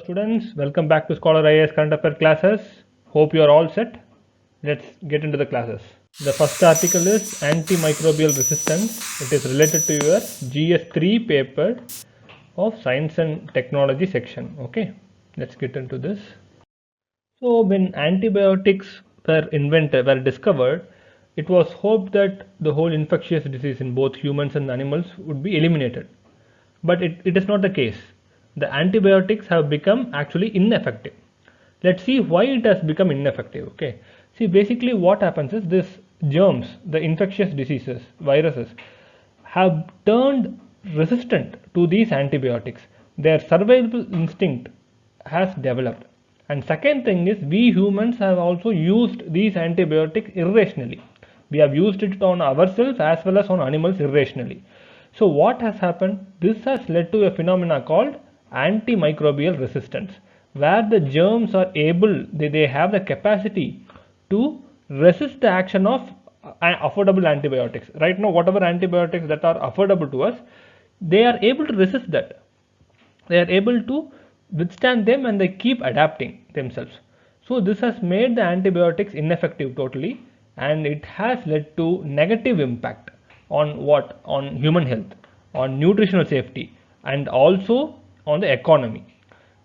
students, welcome back to Skholar IAS Current Affairs classes. Hope you are all set. Let's get into the classes. The first article is antimicrobial resistance. It is related to your GS3 paper of Science and Technology section. Okay, let's get into this. So when antibiotics were discovered, it was hoped that the whole infectious disease in both humans and animals would be eliminated. But it is not the case. The antibiotics have become actually ineffective. Let's see why it has become ineffective. Okay, see, basically what happens is this germs, the infectious diseases, viruses, have turned resistant to these antibiotics. Their survival instinct has developed. And second thing is, we humans have also used these antibiotics irrationally. We have used it on ourselves as well as on animals irrationally. So what has happened? This has led to a phenomena called antimicrobial resistance, where the germs are able, they have the capacity to resist the action of affordable antibiotics. Right now, whatever antibiotics that are affordable to us, they are able to resist that. They are able to withstand them and they keep adapting themselves. So this has made the antibiotics ineffective totally, and it has led to negative impact on what? On human health, on nutritional safety, and also on the economy.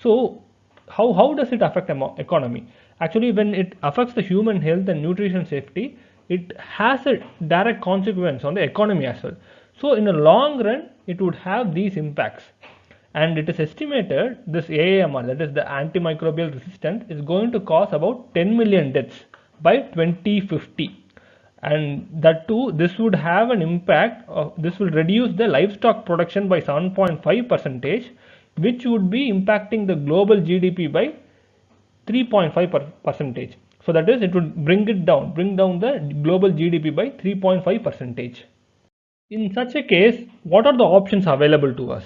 So how does it affect economy? Actually, when it affects the human health and nutrition safety, it has a direct consequence on the economy as well. So in the long run, it would have these impacts. And it is estimated this AMR, that is the antimicrobial resistance, is going to cause about 10 million deaths by 2050. And that too, this would have an impact of, this will reduce the livestock production by 7.5%, which would be impacting the global GDP by 3.5%. So that is, it would bring down the global GDP by 3.5%. In such a case, what are the options available to us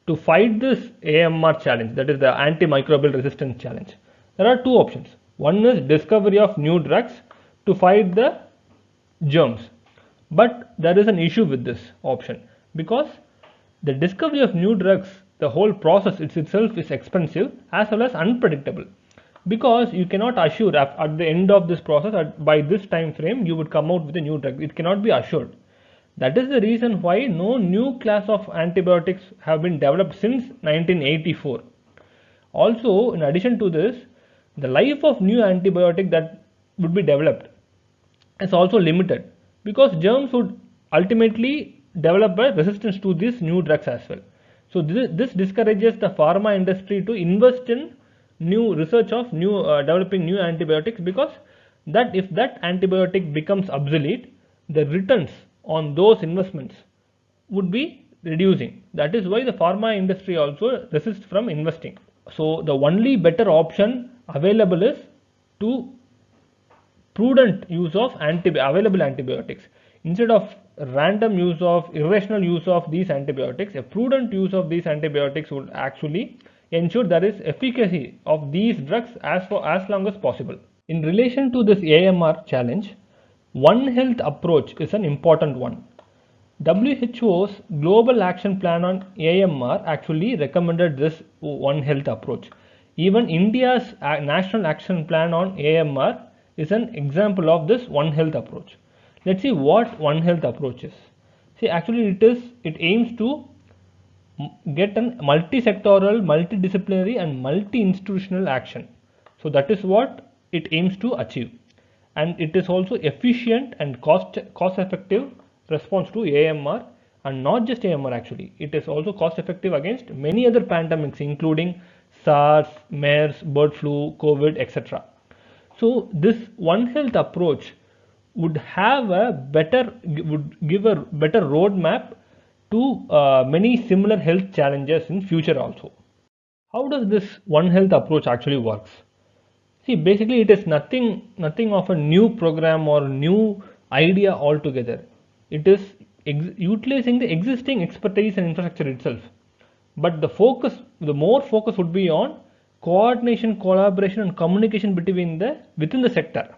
to fight this AMR challenge, that is the antimicrobial resistance challenge? There are two options. One is discovery of new drugs to fight the germs. But there is an issue with this option, because the discovery of new drugs, the whole process itself is expensive as well as unpredictable, because you cannot assure at the end of this process, by this time frame, you would come out with a new drug. It cannot be assured. That is the reason why no new class of antibiotics have been developed since 1984. Also, in addition to this, the life of new antibiotic that would be developed is also limited, because germs would ultimately develop a resistance to these new drugs as well. So this discourages the pharma industry to invest in new research of developing new antibiotics, because that if that antibiotic becomes obsolete, the returns on those investments would be reducing. That is why the pharma industry also resists from investing. So the only better option available is to prudent use of available antibiotics. Instead of random use of, irrational use of these antibiotics, a prudent use of these antibiotics would actually ensure there is efficacy of these drugs as long as possible. In relation to this AMR challenge, One Health approach is an important one. WHO's Global Action Plan on AMR actually recommended this One Health approach. Even India's National Action Plan on AMR is an example of this One Health approach. Let's see what One Health approach is. See, actually it aims to get a multi-sectoral, multidisciplinary and multi-institutional action. So that is what it aims to achieve. And it is also efficient and cost effective response to AMR, and not just AMR actually. It is also cost effective against many other pandemics, including SARS, MERS, bird flu, COVID, etc. So this One Health approach would give a better roadmap to many similar health challenges in future also. How does this One Health approach actually works? See, basically it is nothing of a new program or new idea altogether. It is utilizing the existing expertise and infrastructure itself. But the more focus would be on coordination, collaboration and communication within the sector.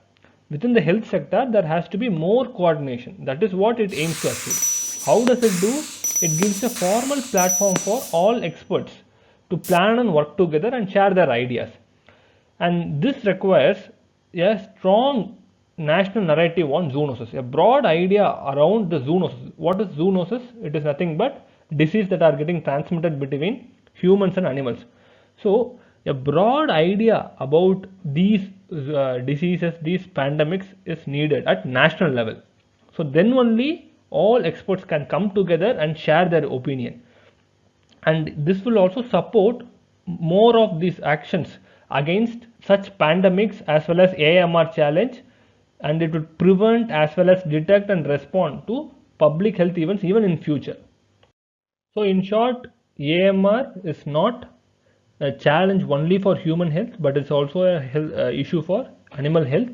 Within the health sector, there has to be more coordination. That is what it aims to achieve. How does it do? It gives a formal platform for all experts to plan and work together and share their ideas. And this requires a strong national narrative on zoonosis, a broad idea around the zoonosis. What is zoonosis? It is nothing but disease that are getting transmitted between humans and animals. So a broad idea about these diseases, these pandemics is needed at national level. So then only all experts can come together and share their opinion. And this will also support more of these actions against such pandemics as well as AMR challenge, and it would prevent as well as detect and respond to public health events even in future. So in short, AMR is not a challenge only for human health, but it's also a issue for animal health.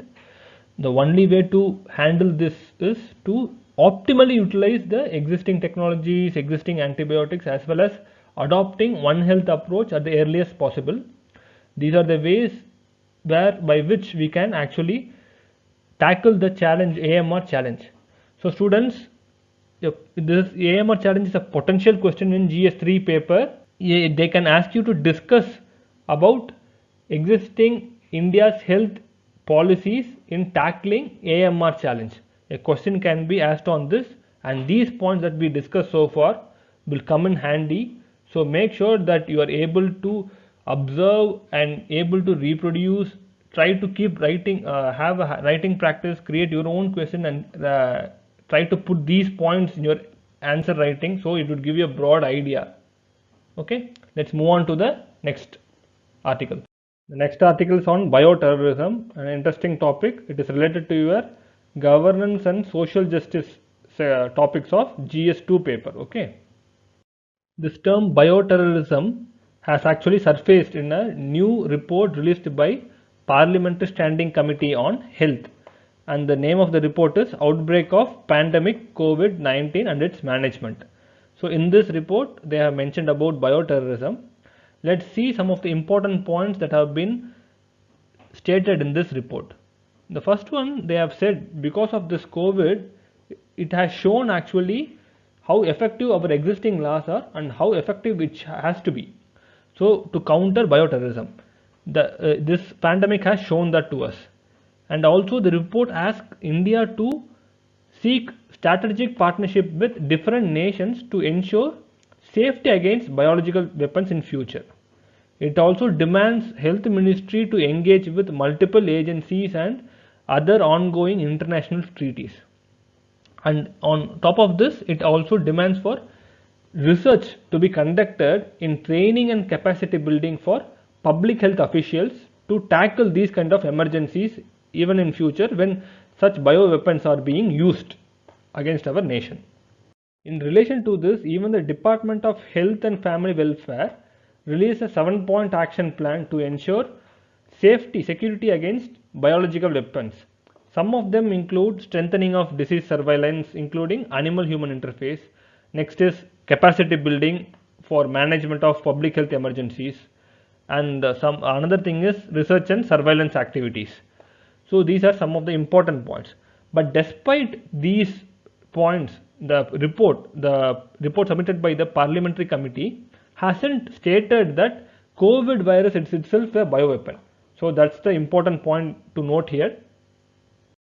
The only way to handle this is to optimally utilize the existing technologies, existing antibiotics, as well as adopting One Health approach at the earliest possible. These are the ways by which we can actually tackle the challenge, AMR challenge. So students, this AMR challenge is a potential question in GS3 paper. They can ask you to discuss about existing India's health policies in tackling AMR challenge. A question can be asked on this, and these points that we discussed so far will come in handy. So make sure that you are able to observe and able to reproduce. Try to keep writing, have a writing practice, create your own question, and try to put these points in your answer writing, so it would give you a broad idea. Okay, let's move on to the next article. The next article is on bioterrorism, an interesting topic. It is related to your governance and social justice topics of GS2 paper. Okay, this term bioterrorism has actually surfaced in a new report released by Parliamentary Standing Committee on Health, and the name of the report is Outbreak of Pandemic COVID-19 and its Management. So in this report they have mentioned about bioterrorism. Let's see some of the important points that have been stated in this report. The first one, they have said because of this COVID, it has shown actually how effective our existing laws are and how effective it has to be. So to counter bioterrorism, this pandemic has shown that to us. And also the report asks India to seek strategic partnership with different nations to ensure safety against biological weapons in future. It also demands Health Ministry to engage with multiple agencies and other ongoing international treaties. And on top of this, it also demands for research to be conducted in training and capacity building for public health officials to tackle these kind of emergencies even in future when such bioweapons are being used against our nation. In relation to this, even the Department of Health and Family Welfare released a 7-point action plan to ensure security against biological weapons. Some of them include strengthening of disease surveillance, including animal-human interface. Next is capacity building for management of public health emergencies, and another thing is research and surveillance activities. So these are some of the important points. But despite these points, the report submitted by the parliamentary committee hasn't stated that COVID virus is itself a bioweapon. So that's the important point to note here.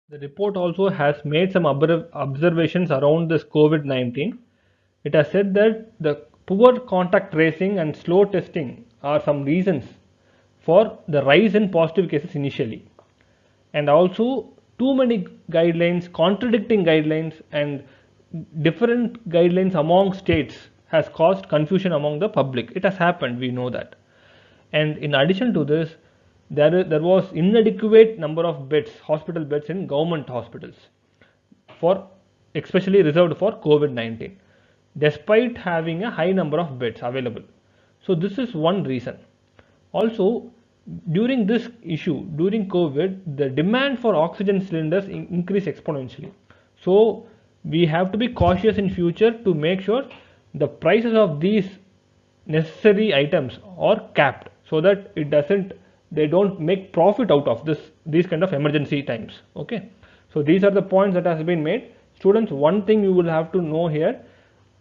The report also has made some observations around this COVID-19. It has said that the poor contact tracing and slow testing are some reasons for the rise in positive cases initially. And also too many guidelines, contradicting guidelines, and different guidelines among states has caused confusion among the public. It has happened, we know that. And in addition to this, there was inadequate number of beds, hospital beds in government hospitals, especially reserved for COVID-19, despite having a high number of beds available. So this is one reason. Also, during this issue, during COVID, the demand for oxygen cylinders increased exponentially. So we have to be cautious in future to make sure the prices of these necessary items are capped, so that they don't make profit out of these kind of emergency times. Okay, so these are the points that has been made. Students, one thing you will have to know here,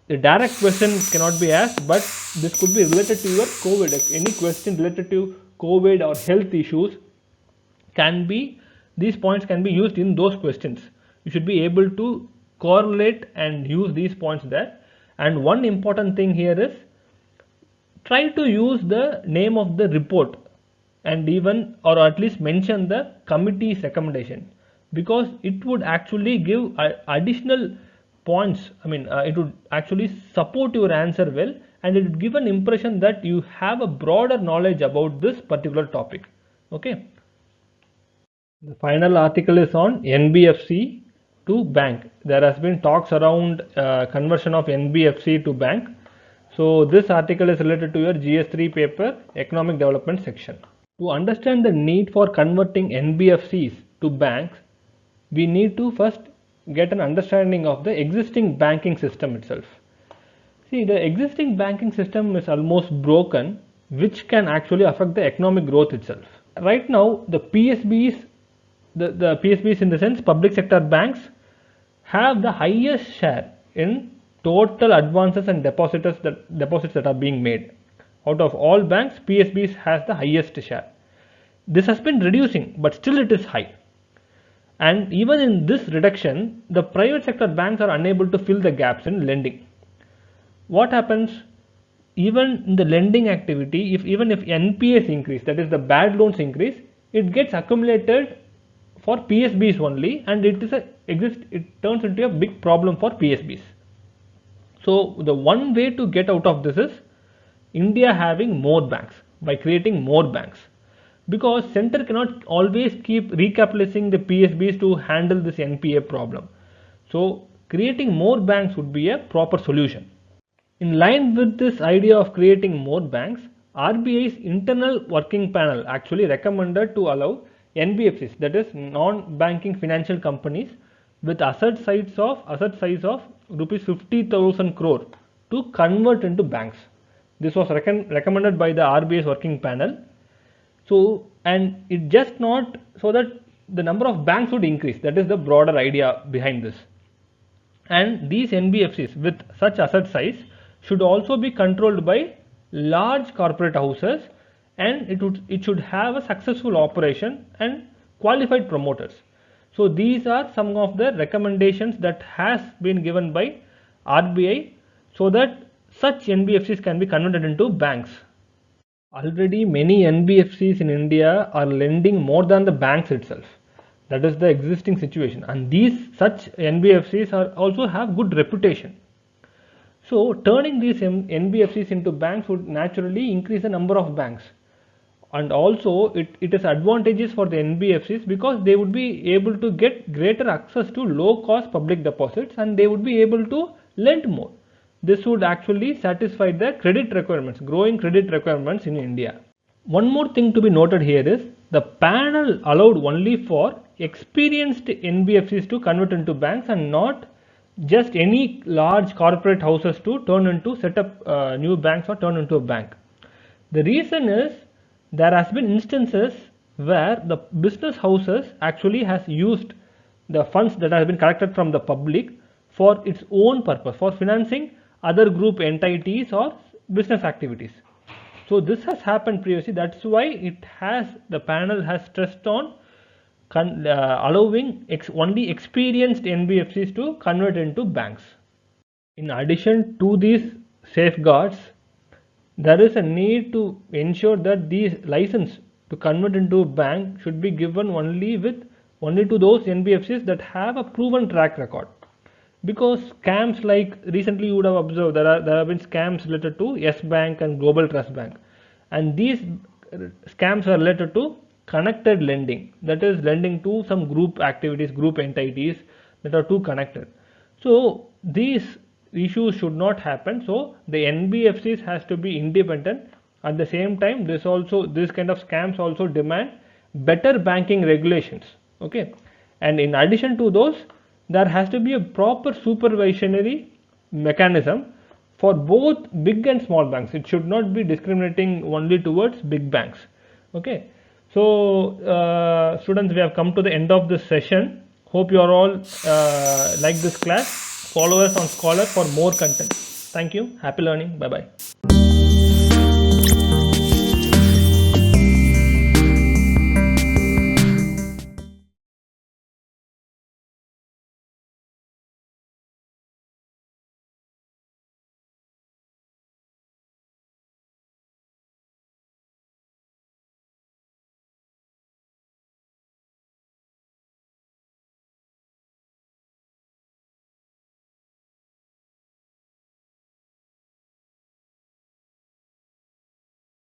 the direct question cannot be asked, but this could be related to your COVID. If any question related to COVID or health issues can be, these points can be used in those questions. You should be able to correlate and use these points there. And one important thing here is try to use the name of the report and even or at least mention the committee's recommendation, because it would actually give additional points. It would actually support your answer well, and it would give an impression that you have a broader knowledge about this particular topic. Okay. The final article is on NBFC to bank. There has been talks around conversion of NBFC to bank. So this article is related to your GS3 paper, Economic Development section. To understand the need for converting NBFCs to banks, we need to first get an understanding of the existing banking system itself. See, the existing banking system is almost broken, which can actually affect the economic growth itself. Right now, the PSBs, the PSBs in the sense public sector banks, have the highest share in total advances and deposits that are being made. Out of all banks, PSBs has the highest share. This has been reducing, but still it is high. And even in this reduction, the private sector banks are unable to fill the gaps in lending. What happens? Even in the lending activity, even if NPAs increase, that is the bad loans increase, it gets accumulated for PSBs only, and it turns into a big problem for PSBs. So the one way to get out of this is India having more banks, by creating more banks, because center cannot always keep recapitalizing the PSBs to handle this NPA problem. So creating more banks would be a proper solution. In line with this idea of creating more banks, RBI's internal working panel actually recommended to allow NBFCs, that is non-banking financial companies, with asset size of rupees 50,000 crore to convert into banks. This was recommended by the RBI's working panel. So, and it just not so that the number of banks would increase. That is the broader idea behind this. And these NBFCs with such asset size should also be controlled by large corporate houses, and it should have a successful operation and qualified promoters. So these are some of the recommendations that has been given by RBI so that such NBFCs can be converted into banks. Already many NBFCs in India are lending more than the banks itself. That is the existing situation, and such NBFCs also have good reputation. So turning these NBFCs into banks would naturally increase the number of banks, and also it is advantageous for the NBFCs because they would be able to get greater access to low cost public deposits, and they would be able to lend more. This would actually satisfy the credit requirements, growing credit requirements in India. One more thing to be noted here is the panel allowed only for experienced NBFCs to convert into banks, and not just any large corporate houses to set up new banks or turn into a bank. The reason is there has been instances where the business houses actually has used the funds that have been collected from the public for its own purpose, for financing other group entities or business activities. So this has happened previously. That's why the panel has stressed on allowing only experienced NBFCs to convert into banks. In addition to these safeguards, there is a need to ensure that these license to convert into a bank should be given only to those NBFCs that have a proven track record. Because scams, like recently you would have observed, there have been scams related to Yes Bank and Global Trust Bank, and these scams are related to connected lending, that is lending to some group activities, group entities that are too connected. So these issues should not happen. So the NBFCs has to be independent. At the same time, this kind of scams also demand better banking regulations. Okay, and in addition to those, there has to be a proper supervisory mechanism for both big and small banks. It should not be discriminating only towards big banks. Okay, so students, we have come to the end of this session. Hope you are all like this class. Follow us on Skholar for more content. Thank you. Happy learning. Bye bye.